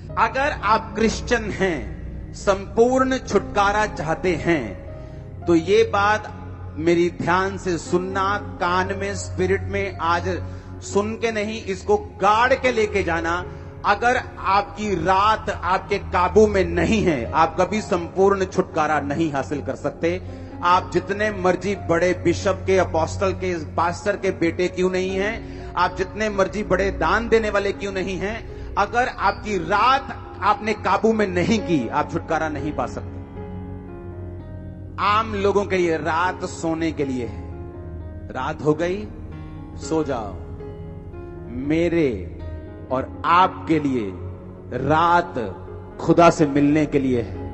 अगर आप क्रिश्चियन हैं, संपूर्ण छुटकारा चाहते हैं, तो ये बात मेरी ध्यान से सुनना, कान में, स्पिरिट में आज सुन के नहीं, इसको गाड़ के लेके जाना। अगर आपकी रात आपके काबू में नहीं है, आप कभी संपूर्ण छुटकारा नहीं हासिल कर सकते। आप जितने मर्जी बड़े बिशप के, अपोस्टल के, पास्टर के बेटे क्यों नहीं हैं, आप जितने मर्जी बड़े दान देने वाले क्यों नहीं हैं, अगर आपकी रात आपने काबू में नहीं की, आप छुटकारा नहीं पा सकते। आम लोगों के लिए रात सोने के लिए है। रात हो गई, सो जाओ। मेरे और आपके लिए रात खुदा से मिलने के लिए है।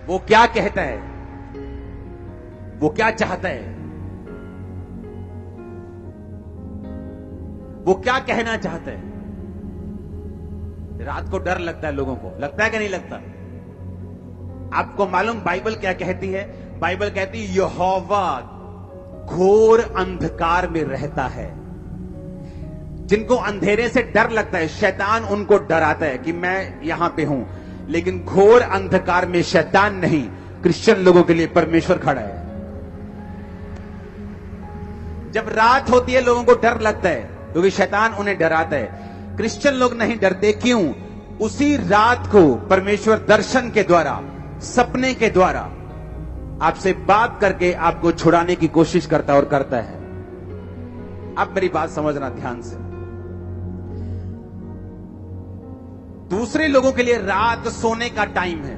वो क्या कहता है, वो क्या चाहता है, वो क्या कहना चाहता है। रात को डर लगता है लोगों को, लगता है कि नहीं लगता? आपको मालूम बाइबल क्या कहती है? बाइबल कहती है यहोवा घोर अंधकार में रहता है। जिनको अंधेरे से डर लगता है, शैतान उनको डराता है कि मैं यहां पे हूं, लेकिन घोर अंधकार में शैतान नहीं, क्रिश्चियन लोगों के लिए परमेश्वर खड़ा है। जब रात होती है लोगों को डर लगता है क्योंकि शैतान उन्हें डराता है। क्रिश्चियन लोग नहीं डरते, क्यों? उसी रात को परमेश्वर दर्शन के द्वारा, सपने के द्वारा आपसे बात करके आपको छुड़ाने की कोशिश करता है और करता है। अब मेरी बात समझना ध्यान से। दूसरे लोगों के लिए रात सोने का टाइम है।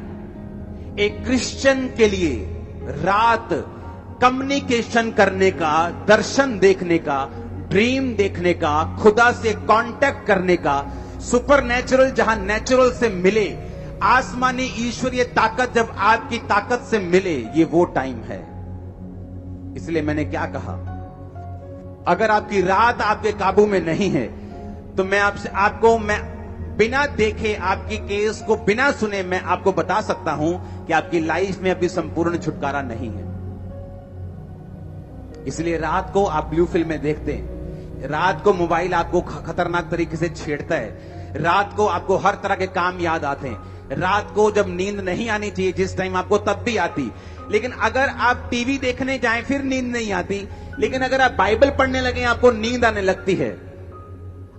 एक क्रिश्चियन के लिए रात कम्युनिकेशन करने का, दर्शन देखने का, ड्रीम देखने का, खुदा से कांटेक्ट करने का, सुपरनेचुरल जहां नेचुरल से मिले, आसमानी ईश्वरीय ताकत जब आपकी ताकत से मिले, ये वो टाइम है। इसलिए मैंने क्या कहा, अगर आपकी रात आपके काबू में नहीं है तो मैं बिना देखे, आपकी केस को बिना सुने, मैं आपको बता सकता हूं कि आपकी लाइफ में अभी संपूर्ण छुटकारा नहीं है। इसलिए रात को आप ब्लू फिल्में देखते हैं, रात को मोबाइल आपको खतरनाक तरीके से छेड़ता है, रात को आपको हर तरह के काम याद आते हैं, रात को जब नींद नहीं आनी चाहिए जिस टाइम आपको, तब भी आती। लेकिन अगर आप टीवी देखने जाएं फिर नींद नहीं आती, लेकिन अगर आप बाइबल पढ़ने लगे आपको नींद आने लगती है।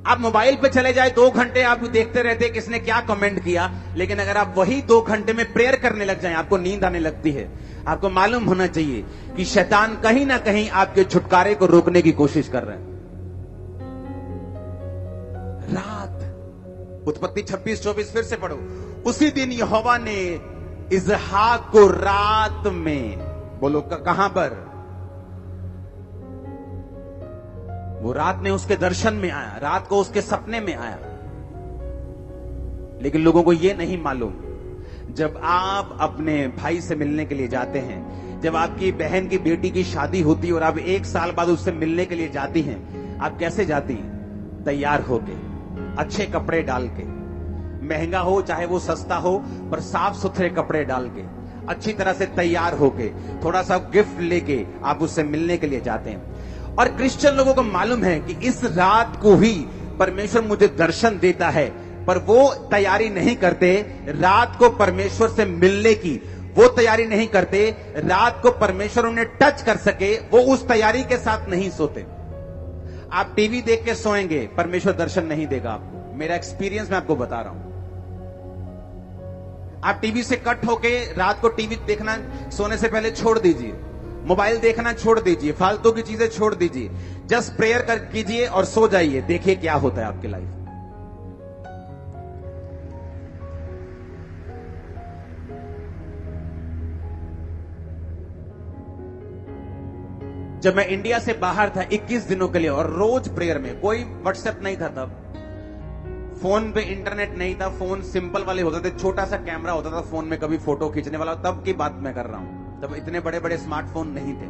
आप मोबाइल पे चले जाए 2 घंटे आप देखते रहते हैं किसने क्या कमेंट किया, लेकिन अगर आप वही 2 घंटे में प्रेयर करने लग जाएं आपको नींद आने लगती है। आपको मालूम होना चाहिए कि शैतान कहीं ना कहीं आपके छुटकारे को रोकने की कोशिश कर रहे हैं। रात, उत्पत्ति 26-24 फिर से पढ़ो। उसी दिन यहोवा ने इसहाक को रात में, बोलो कहां पर? वो रात में उसके दर्शन में आया, रात को उसके सपने में आया। लेकिन लोगों को यह नहीं मालूम, जब आप अपने भाई से मिलने के लिए जाते हैं, जब आपकी बहन की बेटी की शादी होती है और आप 1 साल बाद उससे मिलने के लिए जाती हैं, आप कैसे जाती हैं? तैयार होके, अच्छे कपड़े डाल के, महंगा हो चाहे वो सस्ता हो, पर साफ सुथरे कपड़े डाल के, अच्छी तरह से तैयार होके, थोड़ा सा गिफ्ट लेके आप उससे मिलने के लिए जाते हैं। और क्रिश्चियन लोगों को मालूम है कि इस रात को ही परमेश्वर मुझे दर्शन देता है, पर वो तैयारी नहीं करते रात को परमेश्वर से मिलने की, वो तैयारी नहीं करते रात को परमेश्वर उन्हें टच कर सके, वो उस तैयारी के साथ नहीं सोते। आप टीवी देख के सोएंगे, परमेश्वर दर्शन नहीं देगा आपको। मेरा एक्सपीरियंस मैं आपको बता रहा हूं। आप टीवी से कट होके रात को टीवी देखना सोने से पहले छोड़ दीजिए, मोबाइल देखना छोड़ दीजिए, फालतू की चीजें छोड़ दीजिए, जस्ट प्रेयर कर कीजिए और सो जाइए। देखिए क्या होता है आपकी लाइफ। जब मैं इंडिया से बाहर था 21 दिनों के लिए, और रोज प्रेयर में, कोई व्हाट्सएप नहीं था तब, फोन पे इंटरनेट नहीं था, फोन सिंपल वाले होते थे, छोटा सा कैमरा होता था फोन में, कभी फोटो खींचने वाला, तब की बात मैं कर रहा हूं। तब इतने बड़े बड़े स्मार्टफोन नहीं थे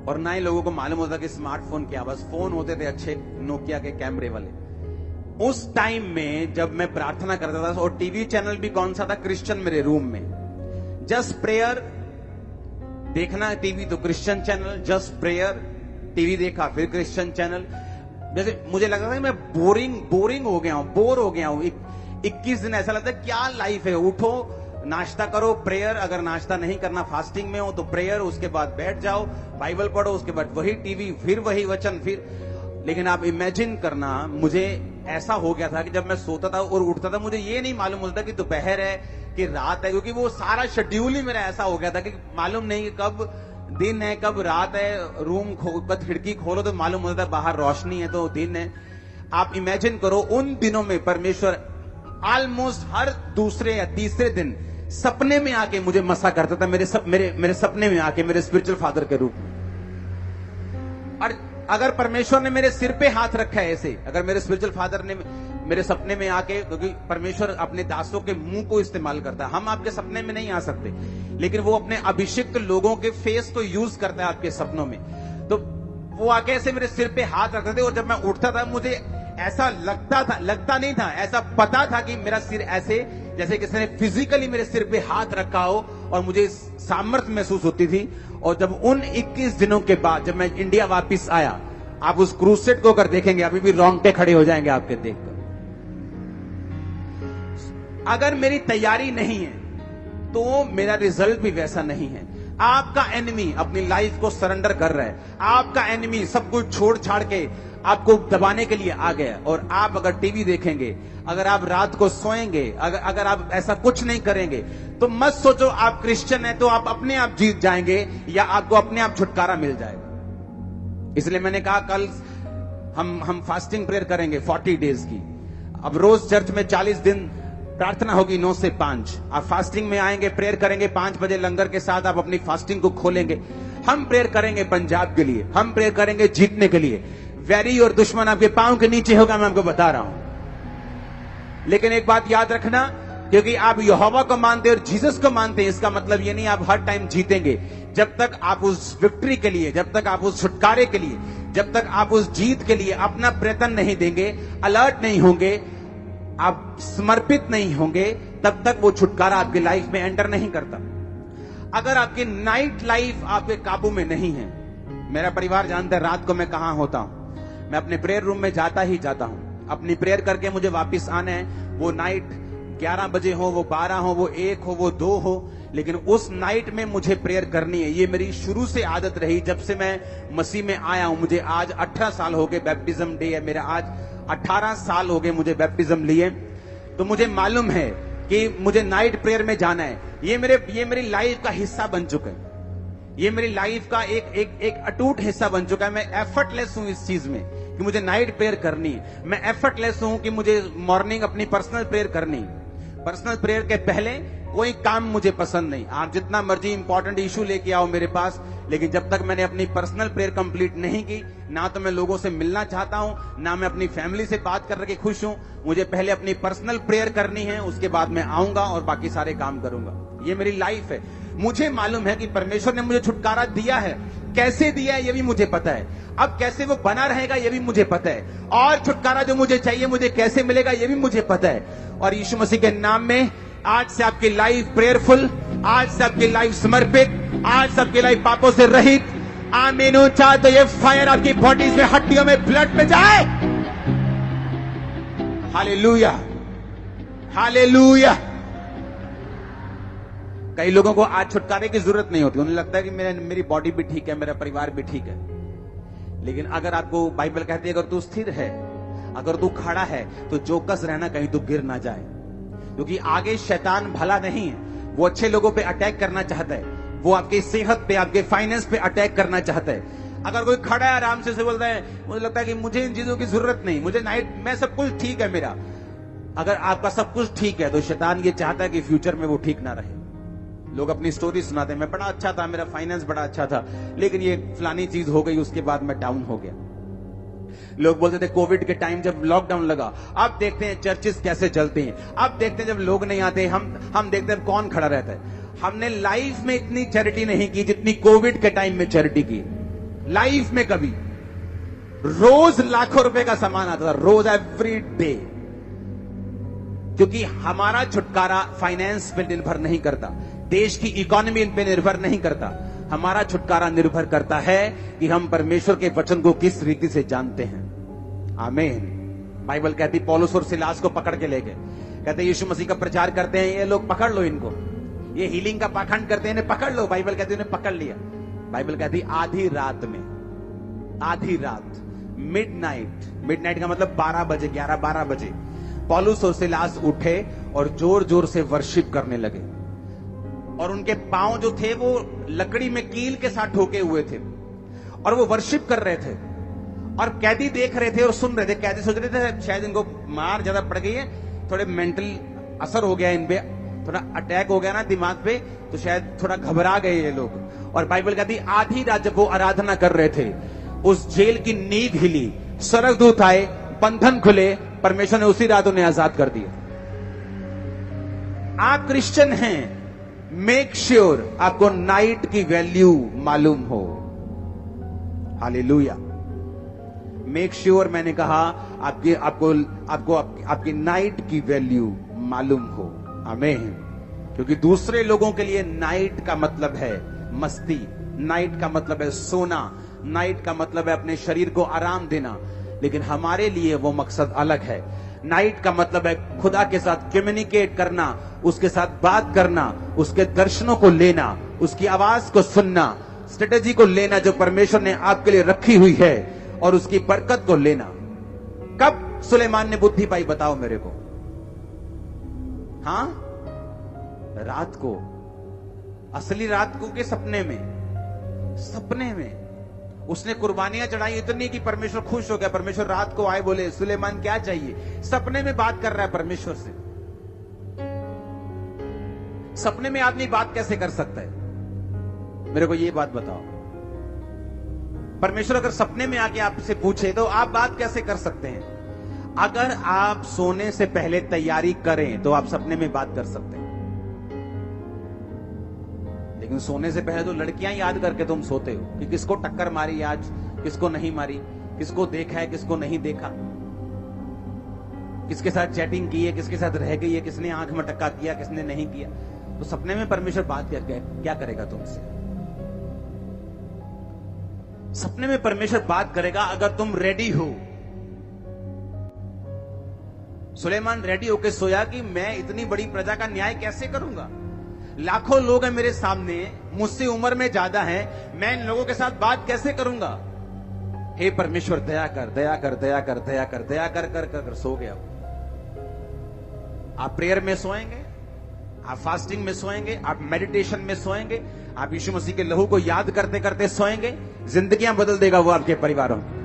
और ना ही लोगों को मालूम होता कि स्मार्टफोन क्या, बस फोन होते थे अच्छे नोकिया के कैमरे वाले। उस टाइम में जब मैं प्रार्थना करता था, और टीवी चैनल भी कौन सा था? क्रिश्चियन मेरे रूम में। जस्ट प्रेयर देखना टीवी तो Christian channel, just prayer TV देखा फिर क्रिश्चियन चैनल। जैसे मुझे लगता था कि मैं बोरिंग हो गया हूं, बोर हो गया हूं। 21 दिन ऐसा लगता है क्या लाइफ है। उठो, नाश्ता करो, प्रेयर, अगर नाश्ता नहीं करना फास्टिंग में हो तो प्रेयर, उसके बाद बैठ जाओ, बाइबल पढ़ो, उसके बाद वही टीवी, फिर वही वचन, फिर। लेकिन आप इमेजिन करना, मुझे ऐसा हो गया था कि जब मैं सोता था और उठता था, मुझे ये नहीं मालूम होता कि दोपहर है कि रात है, क्योंकि वो सारा शेड्यूल ही मेरा ऐसा हो गया था कि मालूम नहीं कि कब दिन है कब रात है। रूम खिड़की खोलो तो मालूम होता है बाहर रोशनी है तो दिन है। आप इमेजिन करो, उन दिनों में परमेश्वर ऑलमोस्ट हर दूसरे या तीसरे दिन सपने में आके मुझे मसा करता था, मेरे सपने में आके, मेरे स्पिरिचुअल फादर के रूप में। और अगर परमेश्वर ने मेरे सिर पे हाथ रखा है ऐसे, अगर मेरे स्पिरिचुअल फादर ने मेरे सपने में आके, क्योंकि परमेश्वर अपने दासों के मुंह को इस्तेमाल करता है, हम आपके सपने में नहीं आ सकते, लेकिन वो अपने अभिषिक्त लोगों के फेस को यूज करता है आपके सपनों में। तो वो आके ऐसे मेरे सिर पे हाथ रखते थे, और जब मैं उठता था मुझे ऐसा लगता नहीं था, ऐसा पता था कि मेरा सिर ऐसे, जैसे किसी ने फिजिकली मेरे सिर पे हाथ रखा हो, और मुझे सामर्थ्य महसूस होती थी। और जब उन 21 दिनों के बाद जब मैं इंडिया वापस आया, आप उस क्रूसेड को अगर देखेंगे अभी भी रोंगटे खड़े हो जाएंगे आपके देखकर। अगर मेरी तैयारी नहीं है तो मेरा रिजल्ट भी वैसा नहीं है। आपका एनिमी अपनी लाइफ को सरेंडर कर रहा है, आपका एनिमी सब कुछ छोड़ छाड़ के आपको दबाने के लिए आ गया। और आप अगर टीवी देखेंगे, अगर आप रात को सोएंगे, अगर आप ऐसा कुछ नहीं करेंगे, तो मत सोचो आप क्रिश्चियन है तो आप अपने आप जीत जाएंगे या आपको अपने आप छुटकारा मिल जाएगा। इसलिए मैंने कहा कल हम फास्टिंग प्रेयर करेंगे 40 डेज की। अब रोज चर्च में 40 दिन प्रार्थना होगी 9 से 5। आप फास्टिंग में आएंगे, प्रेयर करेंगे 5 बजे लंगर के साथ, आप अपनी फास्टिंग को खोलेंगे। हम प्रेयर करेंगे पंजाब के लिए, हम प्रेयर करेंगे जीतने के लिए। वैरी और दुश्मन आपके पांव के नीचे होगा, मैं आपको बता रहा हूं। लेकिन एक बात याद रखना, क्योंकि आप यहोवा को मानते हैं और जीसस को मानते हैं, इसका मतलब ये नहीं आप हर टाइम जीतेंगे। जब तक आप उस विक्ट्री के लिए, जब तक आप उस छुटकारे के लिए, जब तक आप उस जीत के लिए अपना प्रयत्न नहीं देंगे, अलर्ट नहीं होंगे, आप समर्पित नहीं होंगे, तब तक वो छुटकारा आपकी लाइफ में एंटर नहीं करता। अगर आपकी नाइट लाइफ आपके काबू में नहीं है, मेरा परिवार जानता है रात को मैं कहां होता हूं, मैं अपने प्रेयर रूम में जाता ही जाता हूं। अपनी प्रेयर करके मुझे वापस आना है, वो नाइट 11 बजे हो, वो 12 हो, वो 1 हो, वो 2 हो, लेकिन उस नाइट में मुझे प्रेयर करनी है। ये मेरी शुरू से आदत रही, जब से मैं मसीह में आया हूं। मुझे आज 18 साल हो गए, बैप्टिज्म डे है मेरा आज, 18 साल हो गए मुझे बैप्टिज्म लिए। तो मुझे मालूम है कि मुझे नाइट प्रेयर में जाना है। ये मेरी लाइफ का हिस्सा बन चुका है, ये मेरी लाइफ का एक अटूट हिस्सा बन चुका है। मैं एफर्टलेस हूं इस चीज में कि मुझे नाइट प्रेयर करनी है। मैं एफर्टलेस हूं कि मुझे मॉर्निंग अपनी पर्सनल प्रेयर करनी है। पर्सनल प्रेयर के पहले कोई काम मुझे पसंद नहीं। आप जितना मर्जी इंपॉर्टेंट इशू लेके आओ मेरे पास, लेकिन जब तक मैंने अपनी पर्सनल प्रेयर कंप्लीट नहीं की, ना तो मैं लोगों से मिलना चाहता हूं, ना मैं अपनी फैमिली से बात करके खुश हूं। मुझे पहले अपनी पर्सनल प्रेयर करनी है, उसके बाद मैं आऊंगा और बाकी सारे काम करूंगा। ये मेरी लाइफ है। मुझे मालूम है कि परमेश्वर ने मुझे छुटकारा दिया है, कैसे दिया है ये भी मुझे पता है, अब कैसे वो बना रहेगा ये भी मुझे पता है, और छुटकारा जो मुझे चाहिए मुझे कैसे मिलेगा ये भी मुझे पता है। और यीशु मसीह के नाम में आज से आपकी लाइफ प्रेयरफुल, आज से आपकी लाइफ समर्पित, आज से आपकी लाइफ पापों से रहित। आमीन। चाहे तो ये फायर आपकी बॉडीज में, हड्डियों में, ब्लड में जाए। Hallelujah, hallelujah. कई लोगों को आज छुटकारे की जरूरत नहीं होती, उन्हें लगता है कि मेरी बॉडी भी ठीक है, मेरा परिवार भी ठीक है। लेकिन अगर आपको बाइबल कहती है अगर तू स्थिर है, अगर तू खड़ा है, तो चौकस रहना कहीं तू गिर ना जाए, क्योंकि आगे शैतान भला नहीं है। वो अच्छे लोगों पे अटैक करना चाहता है, वो आपकी सेहत पे, आपके फाइनेंस पे अटैक करना चाहता है। अगर कोई खड़ा है आराम से बोलता है, मुझे लगता है कि मुझे इन चीजों की जरूरत नहीं, मुझे नाइट में सब कुछ ठीक है मेरा। अगर आपका सब कुछ ठीक है तो शैतान ये चाहता है कि फ्यूचर में वो ठीक ना रहे। लोग अपनी स्टोरी सुनाते हैं, मैं बड़ा अच्छा था, मेरा फाइनेंस बड़ा अच्छा था, लेकिन ये फलानी चीज हो गई, उसके बाद मैं डाउन हो गया। लोग बोलते थे कोविड के टाइम जब लॉकडाउन लगा, अब देखते हैं चर्चेस कैसे चलते हैं, अब देखते हैं जब लोग नहीं आते, हम देखते हैं कौन खड़ा रहता है। हमने लाइफ में इतनी चैरिटी नहीं की जितनी कोविड के टाइम में चैरिटी की। लाइफ में कभी रोज लाखों रुपए का सामान आता था, रोज, एवरी डे। क्योंकि हमारा छुटकारा फाइनेंस पे निर्भर नहीं करता, देश की इकोनॉमी पे निर्भर नहीं करता। हमारा छुटकारा निर्भर करता है कि हम परमेश्वर के वचन को किस रीति से जानते हैं। आमीन। बाइबल कहती पौलुस और सिलास को पकड़ के ले गए, कहते यीशु मसीह का प्रचार करते हैं ये लोग, पकड़ लो इनको, ये हीलिंग का पाखंड करते हैं, इन्हें पकड़ लो। बाइबल कहती उन्हें पकड़ लिया। बाइबल कहती आधी रात में, आधी रात, मिडनाइट का मतलब 12 बजे, 11-12 बजे पौलुस और सिलास उठे और जोर जोर से वर्शिप करने लगे, और उनके पांव जो थे वो लकड़ी में कील के साथ ठोके हुए थे, और वो वर्शिप कर रहे थे, और कैदी देख रहे थे और सुन रहे थे। कैदी सोच रहे थे शायद इनको मार ज्यादा पड़ गई है, थोड़े मेंटल असर हो गया इन पे, थोड़ा अटैक हो गया ना दिमाग पे, तो शायद थोड़ा घबरा गए ये लोग। और बाइबल कहती आधी रात जब वो आराधना कर रहे थे, उस जेल की नींव हिली, स्वर्गदूत आए, बंधन खुले, परमेश्वर ने उसी रात उन्हें आजाद कर दिया। आप क्रिश्चियन हैं, मेक श्योर आपको नाइट की वैल्यू मालूम हो। हालेलुया। मेक श्योर मैंने कहा आपकी नाइट की वैल्यू मालूम हो। आमीन। क्योंकि दूसरे लोगों के लिए नाइट का मतलब है मस्ती, नाइट का मतलब है सोना, नाइट का मतलब है अपने शरीर को आराम देना, लेकिन हमारे लिए वो मकसद अलग है। नाइट का मतलब है खुदा के साथ कम्युनिकेट करना, उसके साथ बात करना, उसके दर्शनों को लेना, उसकी आवाज को सुनना, स्ट्रेटेजी को लेना जो परमेश्वर ने आपके लिए रखी हुई है, और उसकी बरकत को लेना। कब सुलेमान ने बुद्धि पाई बताओ मेरे को? हाँ, रात को, असली रात को के सपने में, सपने में उसने कुर्बानियां चढ़ाई इतनी कि परमेश्वर खुश हो गया। परमेश्वर रात को आए, बोले सुलेमान क्या चाहिए? सपने में बात कर रहा है परमेश्वर से। सपने में आदमी बात कैसे कर सकता है? मेरे को ये बात बताओ। परमेश्वर अगर सपने में आके आपसे पूछे तो आप बात कैसे कर सकते हैं? अगर आप सोने से पहले तैयारी करें तो आप सपने में बात कर सकते हैं, लेकिन सोने से पहले तो लड़कियां याद करके तुम सोते हो कि किसको टक्कर मारी आज, किसको नहीं मारी, किसको देखा है, किसको नहीं देखा, किसके साथ चैटिंग की है, किसके साथ रह गई है, किसने आंख में टक्का किया, किसने नहीं किया। तो सपने में परमेश्वर बात क्या करेगा तुमसे? सपने में परमेश्वर बात करेगा अगर तुम रेडी हो। सुलेमान रेडी होकर सोया कि मैं इतनी बड़ी प्रजा का न्याय कैसे करूंगा? लाखों लोग हैं मेरे सामने, मुझसे उम्र में ज्यादा हैं, मैं इन लोगों के साथ बात कैसे करूंगा? हे परमेश्वर दया कर, दया कर, दया कर, दया कर, दया कर कर कर, कर सो गया। आप प्रेयर में सोएंगे, आप फास्टिंग में सोएंगे, आप मेडिटेशन में सोएंगे, आप यीशु मसीह के लहू को याद करते करते सोएंगे, जिंदगियां बदल देगा वो आपके परिवारों में।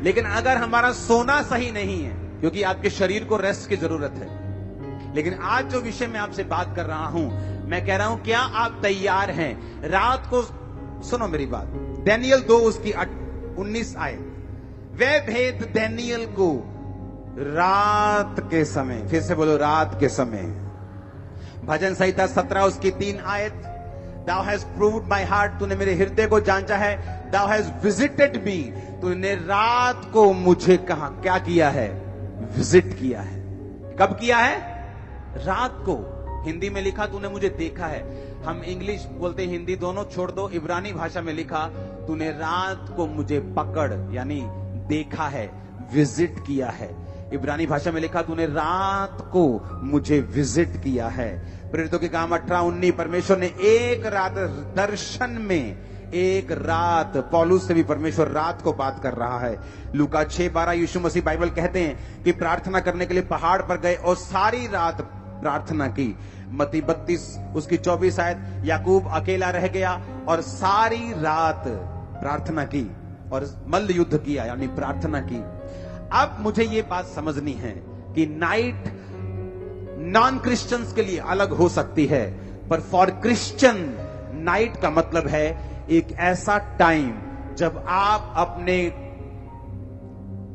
लेकिन अगर हमारा सोना सही नहीं है, क्योंकि आपके शरीर को रेस्ट की जरूरत है, लेकिन आज जो विषय में आपसे बात कर रहा हूं, मैं कह रहा हूं क्या आप तैयार हैं? रात को सुनो मेरी बात, दानियल 2 उसकी 19 आए, वे भेद दानियल को रात के समय, फिर से बोलो रात के समय। भजन संहिता 17 उसकी 3 आयत, Thou hast proved my heart, तूने मेरे हृदय को जांचा है, Thou hast visited me, तूने रात को मुझे कहा क्या किया है? विजिट किया है। कब किया है? रात को। हिंदी में लिखा तूने मुझे देखा है, हम इंग्लिश बोलते हिंदी दोनों छोड़ दो, इब्रानी भाषा में लिखा तूने रात को मुझे पकड़ यानी देखा है, विजिट किया है। इब्रानी भाषा में लिखा तूने रात को मुझे विजिट किया है। प्रेरितों के काम 18-19, परमेश्वर ने एक रात दर्शन में, एक रात, पौलुस से भी परमेश्वर रात को बात कर रहा है। लूका 6:12 यीशु मसीह बाइबल कहते हैं कि प्रार्थना करने के लिए पहाड़ पर गए और सारी रात प्रार्थना की। मत्ती 32 उसकी 24 आयत, याकूब अकेला रह गया और सारी रात प्रार्थना की और मल्ल युद्ध किया यानी प्रार्थना की। अब मुझे ये बात समझनी है कि नाइट नॉन क्रिश्चियंस के लिए अलग हो सकती है, पर फॉर क्रिश्चियन नाइट का मतलब है एक ऐसा टाइम जब आप अपने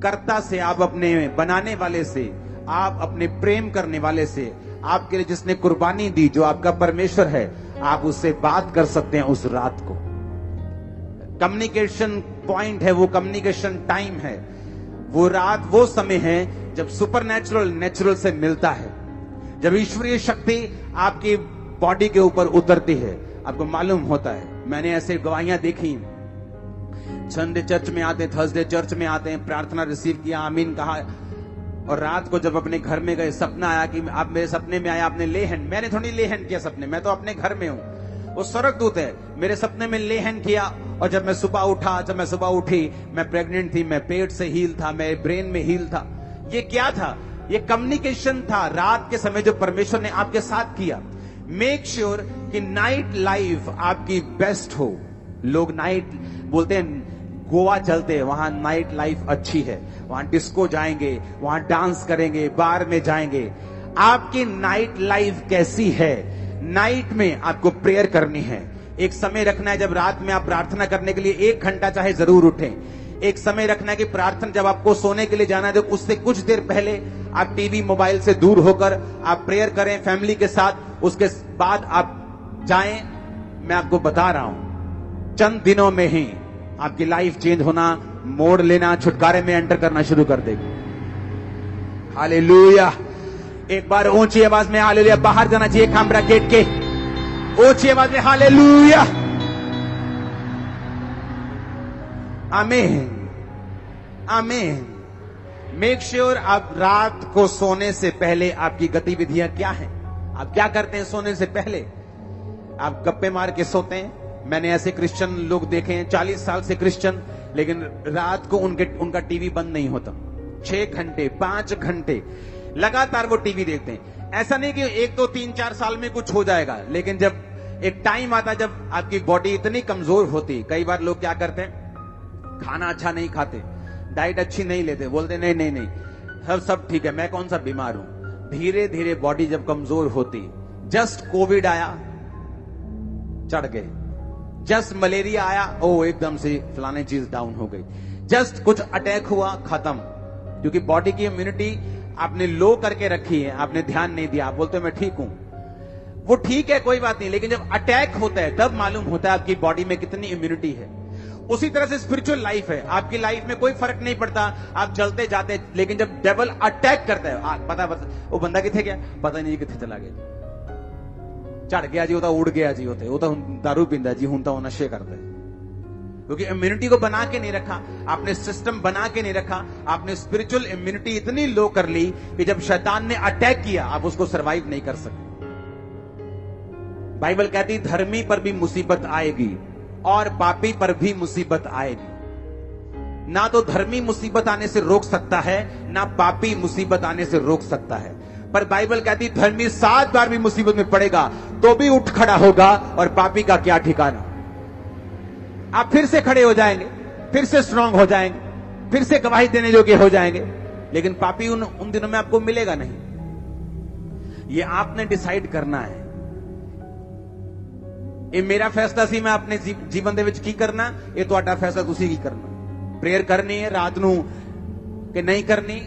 कर्ता से, आप अपने बनाने वाले से, आप अपने प्रेम करने वाले से, आपके लिए जिसने कुर्बानी दी, जो आपका परमेश्वर है, आप उससे बात कर सकते हैं उस रात को। कम्युनिकेशन पॉइंट है वो, कम्युनिकेशन टाइम है वो। रात वो समय है जब सुपरनैचुरल नेचुरल से मिलता है, जब ईश्वरीय शक्ति आपकी बॉडी के ऊपर उतरती है। आपको मालूम होता है, मैंने ऐसे गवाहियां देखी संडे चर्च में आते हैं, थर्सडे चर्च में आते हैं, प्रार्थना रिसीव किया, आमीन कहा, और रात को जब अपने घर में गए सपना आया कि आप मेरे सपने में आया, आपने ले हैंड, मैंने थोड़ी ले हैंड किया सपने, मैं तो अपने घर में हूं, वो स्वर्गदूत है, मेरे सपने में ले हैंड किया। और जब मैं सुबह उठी, मैं प्रेग्नेंट थी, मैं पेट से हील था, मैं ब्रेन में हील था। ये क्या था? ये कम्युनिकेशन था रात के समय जो परमेश्वर ने आपके साथ किया। मेक श्योर कि नाइट लाइफ आपकी बेस्ट हो। लोग नाइट बोलते हैं, गोवा चलते हैं, वहां नाइट लाइफ अच्छी है, वहां डिस्को जाएंगे, वहां डांस करेंगे, बार में जाएंगे। आपकी नाइट लाइफ कैसी है? नाइट में आपको प्रेयर करनी है। एक समय रखना है जब रात में आप प्रार्थना करने के लिए 1 घंटा चाहे जरूर उठें। एक समय रखना है कि प्रार्थना जब आपको सोने के लिए जाना है तो उससे कुछ देर पहले आप टीवी मोबाइल से दूर होकर आप प्रेयर करें फैमिली के साथ। उसके बाद आप जाएं। मैं आपको बता रहा हूं, चंद दिनों में ही आपकी लाइफ चेंज होना, मोड़ लेना, छुटकारे में एंटर करना शुरू कर देगी। हालेलुया। एक बार ऊंची आवाज में हालेलुया बाहर जाना चाहिए खामरा गेट के, ऊंची आवाज में हालेलुया। आमीन, आमीन। मेक श्योर आप रात को सोने से पहले आपकी गतिविधियां क्या हैं? आप क्या करते हैं सोने से पहले? आप गप्पे मार के सोते हैं? मैंने ऐसे क्रिश्चियन लोग देखे हैं 40 साल से क्रिश्चियन, लेकिन रात को उनका टीवी बंद नहीं होता। 6 घंटे 5 घंटे लगातार वो टीवी देखते हैं। ऐसा नहीं कि 1 2 3 4 साल में कुछ हो जाएगा, लेकिन जब एक टाइम आता जब आपकी बॉडी इतनी कमजोर होती, कई बार लोग क्या करते हैं, खाना अच्छा नहीं खाते, डाइट अच्छी नहीं लेते, बोलते नहीं सब ठीक है, मैं कौन सा बीमार हूं। धीरे धीरे बॉडी जब कमजोर होती, जस्ट कोविड आया चढ़ गए, जस्ट मलेरिया आया ओ एकदम से फलाने चीज डाउन हो गई, जस्ट कुछ अटैक हुआ खत्म, क्योंकि बॉडी की इम्यूनिटी आपने लो करके रखी है, आपने ध्यान नहीं दिया। आप बोलते हो मैं ठीक हूं, वो ठीक है कोई बात नहीं, लेकिन जब अटैक होता है तब मालूम होता है आपकी बॉडी में कितनी इम्यूनिटी है। उसी तरह से स्पिरिचुअल लाइफ है। आपकी लाइफ में कोई फर्क नहीं पड़ता, आप चलते जाते, लेकिन जब डेविल अटैक करता है, पता वो बंदा किथे गया, पता नहीं किथे चला गया, चढ़ गया जी, होता उड़ गया जी, होते वो तो दारू पींदा जी, हूं तो वो नशे करता है, क्योंकि इम्यूनिटी को बना के नहीं रखा आपने, सिस्टम बना के नहीं रखा आपने। स्पिरिचुअल इम्यूनिटी इतनी लो कर ली कि जब शैतान ने अटैक किया आप उसको सर्वाइव नहीं कर सके। बाइबल कहती धर्मी पर भी मुसीबत आएगी और पापी पर भी मुसीबत आएगी। ना तो धर्मी मुसीबत आने से रोक सकता है, ना पापी मुसीबत आने से रोक सकता है। पर बाइबल कहती धर्मी 7 बार भी मुसीबत में पड़ेगा तो भी उठ खड़ा होगा, और पापी का क्या ठिकाना। आप फिर से खड़े हो जाएंगे, फिर से स्ट्रांग हो जाएंगे, फिर से गवाही देने योग्य हो जाएंगे, लेकिन पापी उन दिनों में आपको मिलेगा नहीं। ये आपने डिसाइड करना है। ਇਹ मेरा फैसला सी मैं अपने जीवन ਦੇ ਵਿੱਚ ਕੀ ਕਰਨਾ, ਇਹ ਤੁਹਾਡਾ फैसला ਤੁਸੀਂ ਕੀ करना। प्रेयर करनी है रात ਨੂੰ कि नहीं करनी,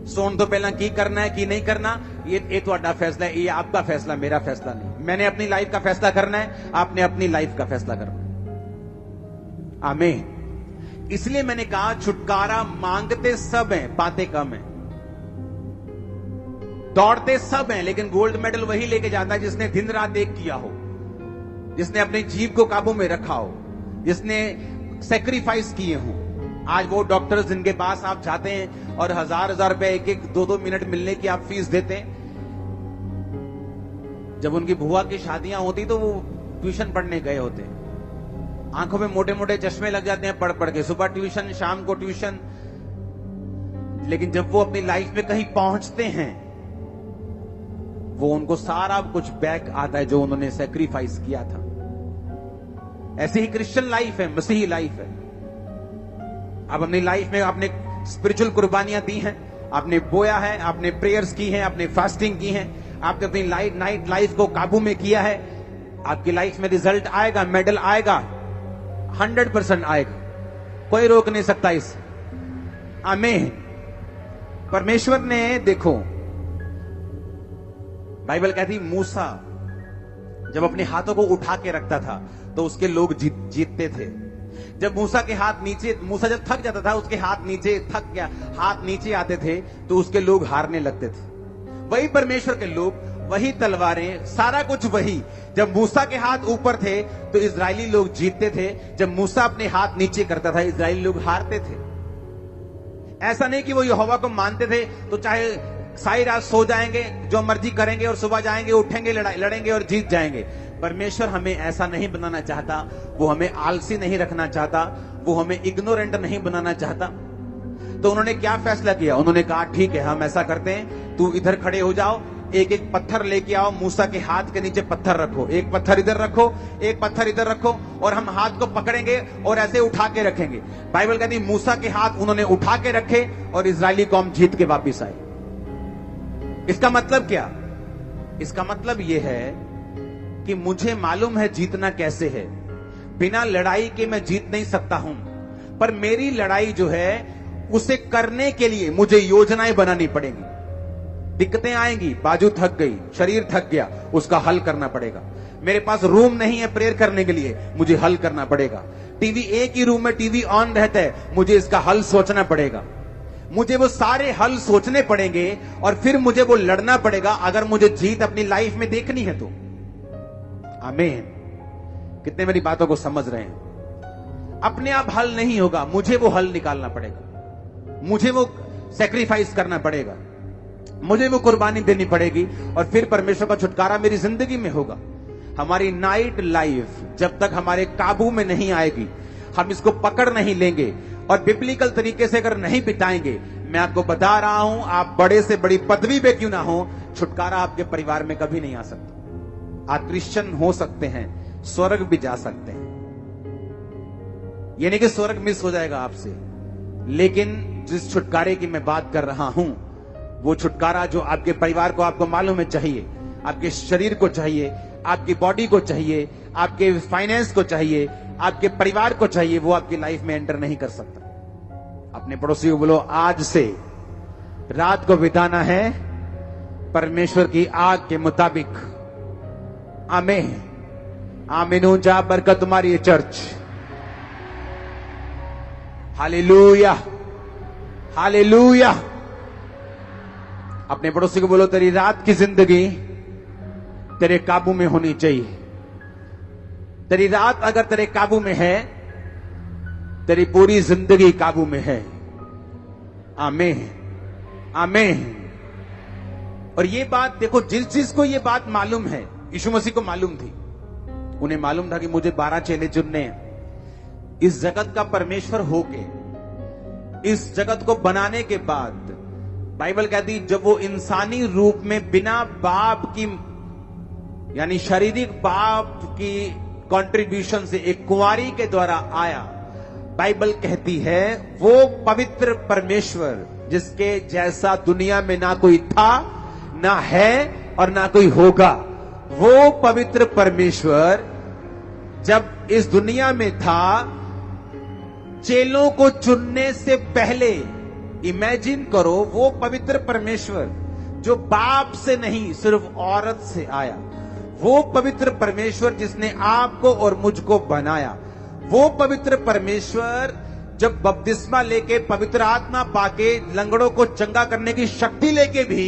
सोने तो पहला की करना है कि नहीं करना, ये ਤੁਹਾਡਾ फैसला है, ये आपका फैसला, मेरा फैसला नहीं। मैंने अपनी लाइफ का फैसला करना है, आपने अपनी लाइफ का फैसला करना है। आमीन। इसलिए मैंने कहा छुटकारा मांगते सब हैं, पाते कम हैं। दौड़ते सब हैं, लेकिन गोल्ड मेडल वही लेके जाता है जिसने दिन रात एक किया हो, जिसने अपनी जीभ को काबू में रखा हो, जिसने सेक्रीफाइस किए हो। आज वो डॉक्टर्स जिनके पास आप जाते हैं और हजार रुपए 1-1 2-2 मिनट मिलने की आप फीस देते हैं, जब उनकी बुआ की शादियां होती तो वो ट्यूशन पढ़ने गए होते हैं, आंखों में मोटे मोटे चश्मे लग जाते हैं पढ़ पढ़ के, सुबह ट्यूशन शाम को ट्यूशन। लेकिन जब वो अपनी लाइफ में कहीं पहुंचते हैं, वो उनको सारा कुछ बैक आता है जो उन्होंने सैक्रिफाइस किया था। ऐसी ही क्रिश्चियन लाइफ है, मसीही लाइफ है। आप अपनी लाइफ में आपने स्पिरिचुअल कुर्बानियां दी हैं, आपने बोया है, आपने प्रेयर्स की हैं, आपने फास्टिंग की है, आपने अपनी नाइट लाइफ को काबू में किया है। आपकी लाइफ में रिजल्ट आएगा, मेडल आएगा, 100% आएगा, कोई रोक नहीं सकता इस। आमीन। परमेश्वर ने देखो, बाइबल कहती मूसा जब अपने हाथों को उठा के रखता था तो उसके लोग जीतते थे। जब मूसा के हाथ नीचे, मूसा जब थक जाता था, उसके हाथ नीचे थक गया, हाथ नीचे आते थे तो उसके लोग हारने लगते थे। वही परमेश्वर के लोग वही तलवारें, सारा कुछ वही। जब मूसा के हाथ ऊपर थे तो इजरायली लोग जीतते थे, जब मूसा अपने हाथ नीचे करता था इजरायली लोग हारते थे। ऐसा नहीं कि वो यहोवा को मानते थे तो चाहे सारी रात सो जाएंगे, जो मर्जी करेंगे, और सुबह जाएंगे, उठेंगे, लड़ेंगे और जीत जाएंगे। परमेश्वर हमें ऐसा नहीं बनाना चाहता। वो हमें आलसी नहीं रखना चाहता, वो हमें इग्नोरेंट नहीं बनाना चाहता। तो उन्होंने क्या फैसला किया? उन्होंने कहा ठीक है, हम ऐसा करते हैं, तू इधर खड़े हो जाओ, एक एक पत्थर लेके आओ, मूसा के हाथ के नीचे पत्थर रखो, एक पत्थर इधर रखो, एक पत्थर इधर रखो, और हम हाथ को पकड़ेंगे और ऐसे उठा के रखेंगे। बाइबल कहती मूसा के हाथ उन्होंने उठा के रखे और इजरायली कौम जीत के वापिस आई। इसका मतलब क्या? इसका मतलब यह है कि मुझे मालूम है जीतना कैसे है। बिना लड़ाई के मैं जीत नहीं सकता हूं, पर मेरी लड़ाई जो है उसे करने के लिए मुझे योजनाएं बनानी पड़ेंगी। दिक्कतें आएंगी, बाजू थक गई, शरीर थक गया, उसका हल करना पड़ेगा। मेरे पास रूम नहीं है प्रेयर करने के लिए, मुझे हल करना पड़ेगा। टीवी, एक ही रूम में टीवी ऑन रहता है, मुझे इसका हल सोचना पड़ेगा। मुझे वो सारे हल सोचने पड़ेंगे और फिर मुझे वो लड़ना पड़ेगा, अगर मुझे जीत अपनी लाइफ में देखनी है तो। आमीन। कितने मेरी बातों को समझ रहे हैं? अपने आप हल नहीं होगा, मुझे वो हल निकालना पड़ेगा, मुझे वो सैक्रिफाइस करना पड़ेगा, मुझे वो कुर्बानी देनी पड़ेगी, और फिर परमेश्वर का छुटकारा मेरी जिंदगी में होगा। हमारी नाइट लाइफ जब तक हमारे काबू में नहीं आएगी, हम इसको पकड़ नहीं लेंगे और बिब्लिकल तरीके से अगर नहीं बिताएंगे, मैं आपको बता रहा हूं, आप बड़े से बड़ी पदवी पे क्यों ना हो, छुटकारा आपके परिवार में कभी नहीं आ सकता। आप क्रिश्चियन हो सकते हैं, स्वर्ग भी जा सकते हैं, ये नहीं कि स्वर्ग मिस हो जाएगा आपसे, लेकिन जिस छुटकारे की मैं बात कर रहा हूं, वो छुटकारा जो आपके परिवार को, आपको मालूम है, चाहिए, आपके शरीर को चाहिए, आपकी बॉडी को चाहिए, आपके फाइनेंस को चाहिए, आपके परिवार को चाहिए, वो आपकी लाइफ में एंटर नहीं कर सकता। अपने पड़ोसी को बोलो, आज से रात को बिताना है परमेश्वर की आग के मुताबिक। आमीन। आमीन। जा बरकत तुम्हारी है चर्च। Hallelujah, hallelujah. अपने पड़ोसी को बोलो, तेरी रात की जिंदगी तेरे काबू में होनी चाहिए। तेरी रात अगर तेरे काबू में है, तेरी पूरी जिंदगी काबू में है। आमीन, आमीन। और ये बात देखो, जिस जिसको ये बात मालूम है, यीशु मसीह को मालूम थी, उन्हें मालूम था कि मुझे 12 चेले चुनने हैं। इस जगत का परमेश्वर होके, इस जगत को बनाने के बाद, बाइबल कहती जब वो इंसानी रूप में बिना बाप की, यानी शारीरिक बाप की कंट्रीब्यूशन से एक कुंवारी के द्वारा आया, बाइबल कहती है वो पवित्र परमेश्वर जिसके जैसा दुनिया में ना कोई था, ना है और ना कोई होगा, वो पवित्र परमेश्वर जब इस दुनिया में था, चेलों को चुनने से पहले, इमेजिन करो, वो पवित्र परमेश्वर जो बाप से नहीं सिर्फ औरत से आया, वो पवित्र परमेश्वर जिसने आपको और मुझको बनाया, वो पवित्र परमेश्वर जब बपतिस्मा लेके, पवित्र आत्मा पाके, लंगड़ों को चंगा करने की शक्ति लेके भी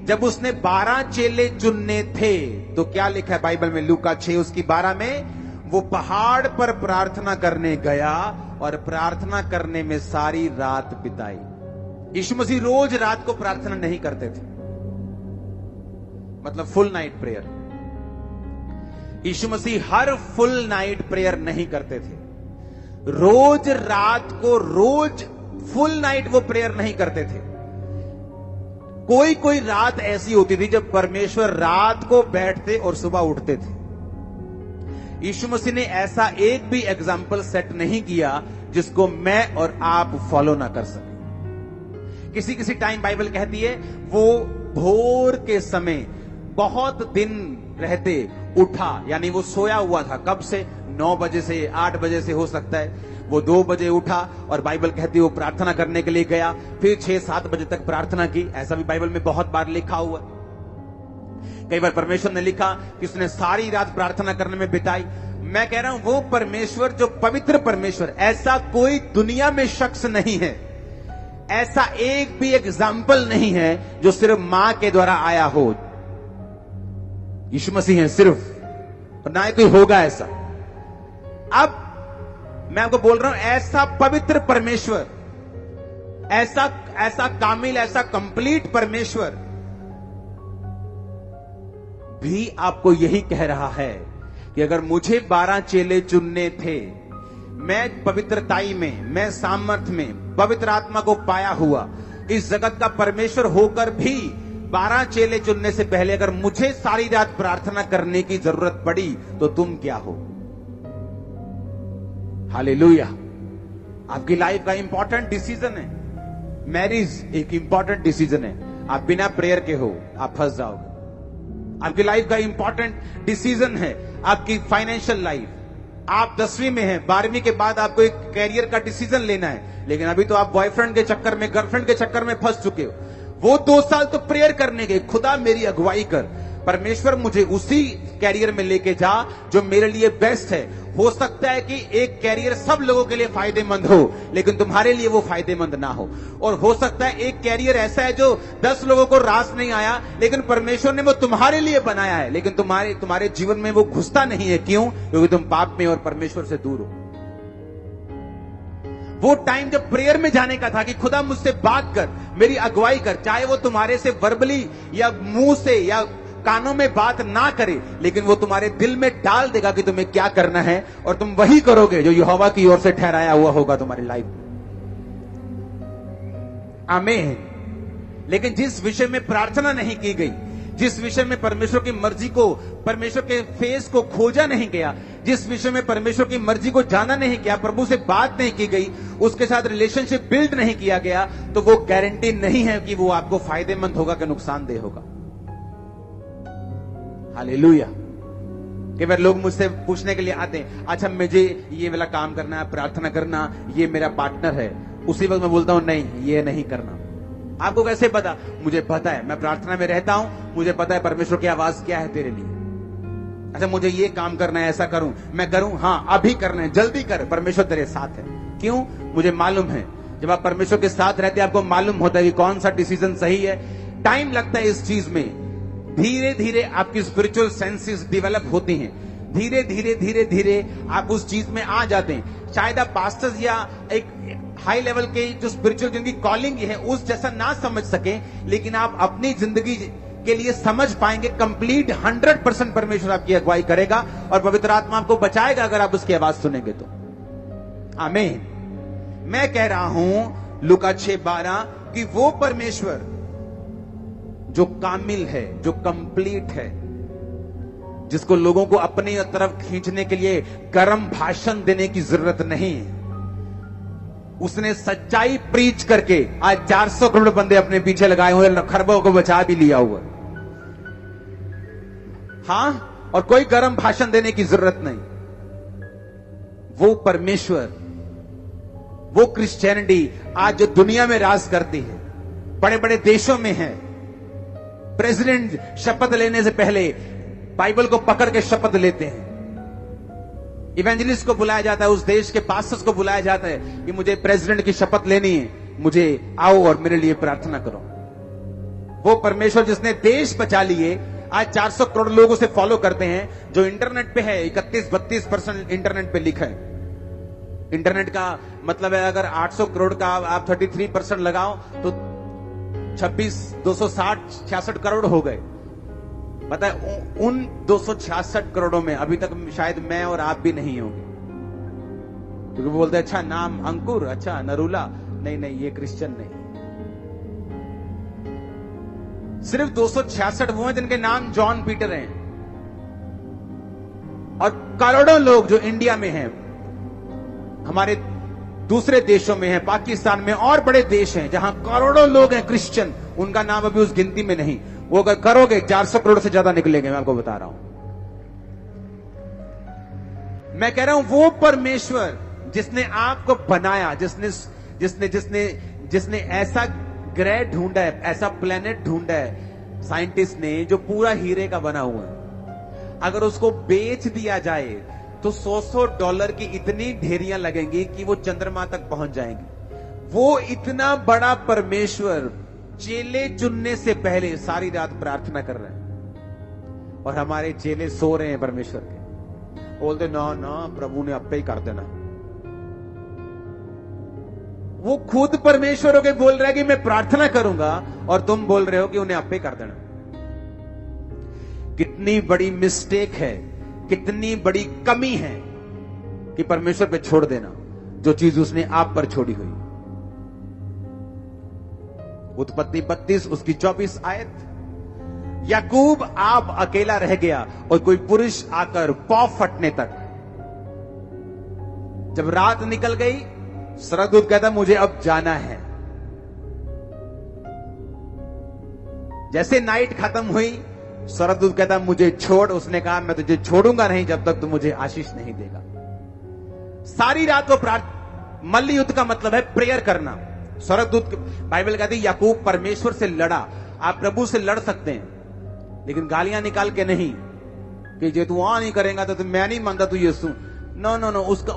जब उसने 12 चेले चुनने थे, तो क्या लिखा है बाइबल में? लूका 6:12 में, वो पहाड़ पर प्रार्थना करने गया और प्रार्थना करने में सारी रात बिताई। यीशु मसीह रोज रात को प्रार्थना नहीं करते थे, मतलब फुल नाइट प्रेयर। यीशु मसीह हर फुल नाइट प्रेयर नहीं करते थे, रोज रात को, रोज फुल नाइट वो प्रेयर नहीं करते थे। कोई कोई रात ऐसी होती थी जब परमेश्वर रात को बैठते और सुबह उठते थे। यीशु मसीह ने ऐसा एक भी एग्जाम्पल सेट नहीं किया जिसको मैं और आप फॉलो ना कर सके। किसी किसी टाइम बाइबल कहती है वो भोर के समय बहुत दिन रहते उठा, यानी वो सोया हुआ था, कब से? 9 बजे से, 8 बजे से हो सकता है। वो 2 बजे उठा और बाइबल कहती है वो प्रार्थना करने के लिए गया, फिर 6-7 बजे तक प्रार्थना की। ऐसा भी बाइबल में बहुत बार लिखा हुआ। कई बार परमेश्वर ने लिखा कि उसने सारी रात प्रार्थना करने में बिताई। मैं कह रहा हूं वो परमेश्वर जो पवित्र परमेश्वर, ऐसा कोई दुनिया में शख्स नहीं है, ऐसा एक भी एग्जाम्पल नहीं है जो सिर्फ मां के द्वारा आया हो। यीशु मसीह हैं सिर्फ, और ना ही कोई होगा ऐसा। अब मैं आपको बोल रहा हूं, ऐसा पवित्र परमेश्वर, ऐसा कामिल, ऐसा कंप्लीट परमेश्वर भी आपको यही कह रहा है कि अगर मुझे 12 चेले चुनने थे, मैं पवित्रताई में, मैं सामर्थ्य में, पवित्र आत्मा को पाया हुआ इस जगत का परमेश्वर होकर भी 12 चेले चुनने से पहले अगर मुझे सारी रात प्रार्थना करने की जरूरत पड़ी, तो तुम क्या हो? हालेलुया। आपकी लाइफ का इंपॉर्टेंट डिसीजन है। मैरिज एक इंपॉर्टेंट डिसीजन है। आप बिना प्रेयर के हो, आप फंस जाओगे। आपकी लाइफ का इंपॉर्टेंट डिसीजन है आपकी फाइनेंशियल लाइफ। आप 10वीं में हैं, 12वीं के बाद आपको एक कैरियर का डिसीजन लेना है, लेकिन अभी तो आप बॉयफ्रेंड के चक्कर में, गर्लफ्रेंड के चक्कर में फंस चुके हो। वो 2 साल तो प्रेयर करने गए, खुदा मेरी अगुवाई कर, परमेश्वर मुझे उसी कैरियर में लेके जा जो मेरे लिए बेस्ट है। हो सकता है कि एक कैरियर सब लोगों के लिए फायदेमंद हो, लेकिन तुम्हारे लिए वो फायदेमंद ना हो। और हो सकता है एक कैरियर ऐसा है जो 10 लोगों को रास नहीं आया, लेकिन परमेश्वर ने वो तुम्हारे लिए बनाया है, लेकिन तुम्हारे जीवन में वो घुसता नहीं है। क्यों? क्योंकि तुम पाप में और परमेश्वर से दूर हो। वो टाइम जब प्रेयर में जाने का था कि खुदा मुझसे बात कर, मेरी अगुवाई कर, चाहे वो तुम्हारे से वर्बली या मुंह से या कानों में बात ना करे, लेकिन वो तुम्हारे दिल में डाल देगा कि तुम्हें क्या करना है, और तुम वही करोगे जो यहोवा की ओर से ठहराया हुआ होगा तुम्हारी लाइफ में। आमीन। लेकिन जिस विषय में प्रार्थना नहीं की गई, जिस विषय में परमेश्वर की मर्जी को, परमेश्वर के फेस को खोजा नहीं गया, जिस विषय में परमेश्वर की मर्जी को जाना नहीं गया, प्रभु से बात नहीं की गई, उसके साथ रिलेशनशिप बिल्ड नहीं किया गया, तो वो गारंटी नहीं है कि वो आपको फायदेमंद होगा कि नुकसानदेह होगा। हालेलुया। कई बार लोग मुझसे पूछने के लिए आते हैं, अच्छा मुझे ये वाला काम करना है, प्रार्थना करना, ये मेरा पार्टनर है। उसी वक्त मैं बोलता हूं नहीं, ये नहीं करना। आपको कैसे पता? मुझे पता है, मैं प्रार्थना में रहता हूं, मुझे पता है परमेश्वर की आवाज क्या है तेरे लिए। अच्छा मुझे ये काम करना है, ऐसा करूं, मैं करूं, हाँ अभी करना है, जल्दी कर, परमेश्वर तेरे साथ है। क्यों? मुझे मालूम है, जब आप परमेश्वर के साथ रहते हैं आपको मालूम होता है कि कौन सा डिसीजन सही है। टाइम लगता है इस चीज में, धीरे धीरे आपकी स्पिरिचुअल सेंसेस डेवलप होती हैं, धीरे धीरे धीरे धीरे आप उस चीज में आ जाते हैं। शायद आप पास्टर्स या एक हाई लेवल के जो स्पिरिचुअल जिनकी कॉलिंग है उस जैसा ना समझ सके, लेकिन आप अपनी जिंदगी के लिए समझ पाएंगे। कंप्लीट 100% परमेश्वर आपकी अगुवाई करेगा और पवित्र आत्मा आपको बचाएगा अगर आप उसकी आवाज सुनेंगे तो। आमीन। मैं कह रहा हूं लूका 6:12 कि वो परमेश्वर जो कामिल है, जो कंप्लीट है, जिसको लोगों को अपनी तरफ खींचने के लिए गर्म भाषण देने की जरूरत नहीं है, उसने सच्चाई प्रीच करके आज 400 करोड़ बंदे अपने पीछे लगाए हुए, खरबों को बचा भी लिया हुआ। हां, और कोई गर्म भाषण देने की जरूरत नहीं। वो परमेश्वर, वो क्रिश्चियनिटी आज जो दुनिया में राज करती है, बड़े बड़े देशों में है। प्रेसिडेंट शपथ लेने से पहले बाइबल को पकड़ के शपथ लेते हैं। इवेंजलिस्ट को बुलाया जाता है, उस देश के पास्टर्स को बुलाया जाता है कि मुझे प्रेसिडेंट की शपथ लेनी है, मुझे आओ और मेरे लिए प्रार्थना करो। वो परमेश्वर जिसने देश बचा लिए, आज 400 करोड़ लोग उसे फॉलो करते हैं। जो इंटरनेट पे है, 31-32% इंटरनेट पे लिखा है। इंटरनेट का मतलब है अगर 800 करोड़ का आप 33% लगाओ तो 266 करोड़ हो गए। पता है उन 266 करोड़ों में अभी तक शायद मैं और आप भी नहीं होंगे, क्योंकि वो बोलते हैं अच्छा नाम अंकुर, अच्छा नरूला, नहीं ये क्रिश्चियन नहीं। सिर्फ 266 वो हैं जिनके नाम जॉन पीटर हैं, और करोड़ों लोग जो इंडिया में हैं, हमारे दूसरे देशों में हैं, पाकिस्तान में और बड़े देश हैं जहां करोड़ों लोग हैं क्रिश्चियन, उनका नाम अभी उस गिनती में नहीं। वो अगर करोगे 400 करोड़ से ज्यादा निकलेंगे, मैं आपको बता रहा हूं। मैं कह रहा हूं वो परमेश्वर जिसने आपको बनाया, जिसने ऐसा ग्रह ढूंढा है, ऐसा प्लेनेट ढूंढा है साइंटिस्ट ने जो पूरा हीरे का बना हुआ है, अगर उसको बेच दिया जाए तो $100 की इतनी ढेरियां लगेंगी कि वो चंद्रमा तक पहुंच जाएंगी। वो इतना बड़ा परमेश्वर चेले चुनने से पहले सारी रात प्रार्थना कर रहे हैं। और हमारे चेले सो रहे हैं परमेश्वर के। बोलते ना ना प्रभु ने आपे ही कर देना। वो खुद परमेश्वर होके बोल रहा है कि मैं प्रार्थना करूंगा और तुम बोल रहे हो कि उन्हें आपे कर देना। कितनी बड़ी मिस्टेक है, कितनी बड़ी कमी है कि परमेश्वर पे छोड़ देना जो चीज उसने आप पर छोड़ी हुई। उत्पत्ति 32 उसकी 24 आयत। याकूब आप अकेला रह गया और कोई पुरुष आकर पौ फटने तक। जब रात निकल गई, स्वर्गदूत कहता मुझे अब जाना है। जैसे नाइट खत्म हुई, स्वर्गदूत कहता मुझे छोड़। उसने कहा मैं तुझे छोड़ूंगा नहीं जब तक तू मुझे आशीष नहीं देगा। सारी रात वो मल्ल युद्ध का मतलब है प्रेयर करना। स्वर्गदूत, बाइबल कहती है याकूब परमेश्वर से लड़ा। आप प्रभु से लड़ सकते हैं लेकिन गालियां निकाल के नहीं कि जे तू आ नहीं करेगा तो मैं नहीं मानता तू यीशु। नो नो नो, उसका